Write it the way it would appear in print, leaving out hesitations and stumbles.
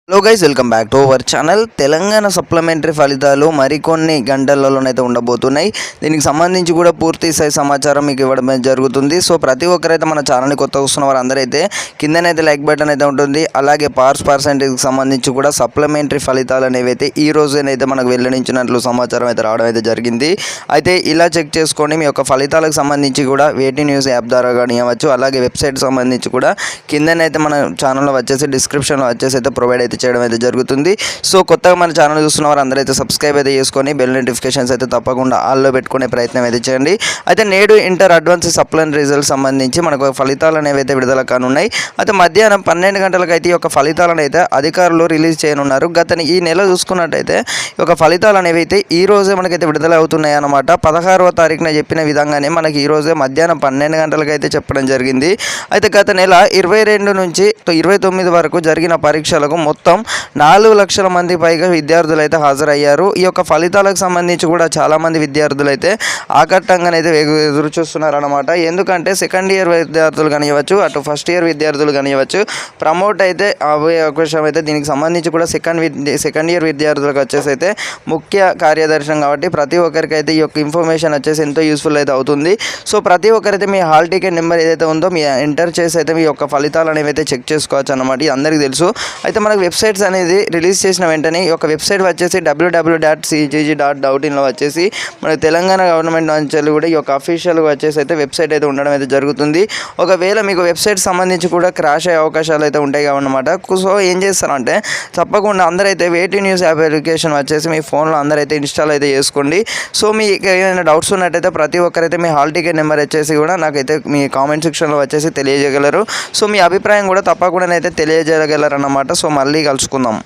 Hello guys, welcome back to our channel. Telangana supplementary ఫలితాలు మరికొన్ని గంటలలోనైతే ఉండబోతున్నాయి. దీనికి సంబంధించి కూడా పూర్తి స్థాయి సమాచారం మీకు ఇవ్వడం జరుగుతుంది. సో ప్రతి ఒక్కరైతే మన ఛానల్ని కొత్త వస్తున్న వారు అందరైతే కిందనైతే లైక్ బటన్ అయితే ఉంటుంది. అలాగే పాస్ పర్సెంటేజ్కి సంబంధించి కూడా సప్లిమెంటరీ ఫలితాలు అనేవి అయితే ఈ రోజునైతే మనకు వెల్లడించినట్లు సమాచారం అయితే రావడం అయితే జరిగింది. అయితే ఇలా చెక్ చేసుకొని మీ యొక్క ఫలితాలకు సంబంధించి కూడా వేటి న్యూస్ యాప్ ద్వారా కానివ్వచ్చు, అలాగే వెబ్సైట్ సంబంధించి కూడా కిందనైతే మన ఛానల్లో వచ్చేసి డిస్క్రిప్షన్లో వచ్చేసి అయితే ప్రొవైడ్ అయితే చేయడం అయితే జరుగుతుంది. సో కొత్తగా మన ఛానల్ చూస్తున్న వారు అందరైతే సబ్స్క్రైబ్ అయితే చేసుకొని బెల్ నోటిఫికేషన్స్ అయితే తప్పకుండా ఆల్లో పెట్టుకునే ప్రయత్నం అయితే చేయండి. అయితే నేడు ఇంటర్ అడ్వాన్స్ సప్లిమెంటరీ రిజల్ట్ సంబంధించి మనకు ఫలితాలు అనేవి అయితే విడుదల కానున్నాయి. అయితే మధ్యాహ్నం 12 గంటలకు అయితే ఈ యొక్క ఫలితాలను అయితే అధికారులు రిలీజ్ చేయనున్నారు. ఈ నెల చూసుకున్నట్టయితే ఈ యొక్క ఫలితాలు అనేవి అయితే ఈ రోజే మనకైతే విడుదల అవుతున్నాయి అన్నమాట. 16వ తారీఖున చెప్పిన విధంగానే మనకి ఈ రోజే మధ్యాహ్నం 12 గంటలకు అయితే చెప్పడం జరిగింది. అయితే గత నెల 22 నుంచి 29 వరకు జరిగిన పరీక్షలకు మొత్తం 4 లక్షల మంది పైగా విద్యార్థులు అయితే హాజరయ్యారు. ఈ యొక్క ఫలితాలకు సంబంధించి కూడా చాలామంది విద్యార్థులు అయితే ఆకట్టంగానైతే ఎదురు చూస్తున్నారు అనమాట. ఎందుకంటే సెకండ్ ఇయర్ విద్యార్థులు కానివ్వచ్చు, అటు ఫస్ట్ ఇయర్ విద్యార్థులు కానివ్వచ్చు, ప్రమోట్ అయితే అవ్వే అవకాశం అయితే దీనికి సంబంధించి కూడా సెకండ్ ఇయర్ విద్యార్థులకు వచ్చేసి అయితే ముఖ్య కార్యదర్శనం కాబట్టి ప్రతి ఒక్కరికైతే ఈ యొక్క ఇన్ఫర్మేషన్ వచ్చేసి ఎంతో యూస్ఫుల్ అయితే అవుతుంది. సో ప్రతి ఒక్కరైతే మీ హాల్ టికెట్ నెంబర్ ఏదైతే ఉందో మీ ఎంటర్ చేసి అయితే మీ యొక్క ఫలితాలు అనేవి అయితే చెక్ చేసుకోవచ్చు అన్నమాట. ఇది అందరికీ తెలుసు. అయితే మనకు వెబ్సైట్స్ అనేది రిలీజ్ చేసిన వెంటనే ఈ యొక్క వెబ్సైట్ వచ్చేసి www.cgg.in వచ్చేసి మన తెలంగాణ గవర్నమెంట్ నుంచి కూడా ఈ యొక్క అఫీషియల్గా వచ్చేసి అయితే వెబ్సైట్ అయితే ఉండడం అయితే జరుగుతుంది. ఒకవేళ మీకు వెబ్సైట్ సంబంధించి కూడా క్రాష్ అయ్యే అవకాశాలు అయితే ఉంటాయి కావన్నమాట. సో ఏం చేస్తారంటే తప్పకుండా అందరైతే వేటి న్యూస్ యాప్ అప్లికేషన్ వచ్చేసి మీ ఫోన్లో అందరైతే ఇన్స్టాల్ అయితే చేసుకోండి. సో మీకు ఏమైనా డౌట్స్ ఉన్నట్టయితే ప్రతి ఒక్కరైతే మీ హాల్ టికెట్ నెంబర్ వచ్చేసి కూడా నాకైతే మీ కామెంట్ సెక్షన్లో వచ్చేసి తెలియజేయగలరు. సో మీ అభిప్రాయం కూడా తప్పకుండా అయితే తెలియజేయగలరు అన్నమాట. సో మళ్ళీ కలుసుకుందాం.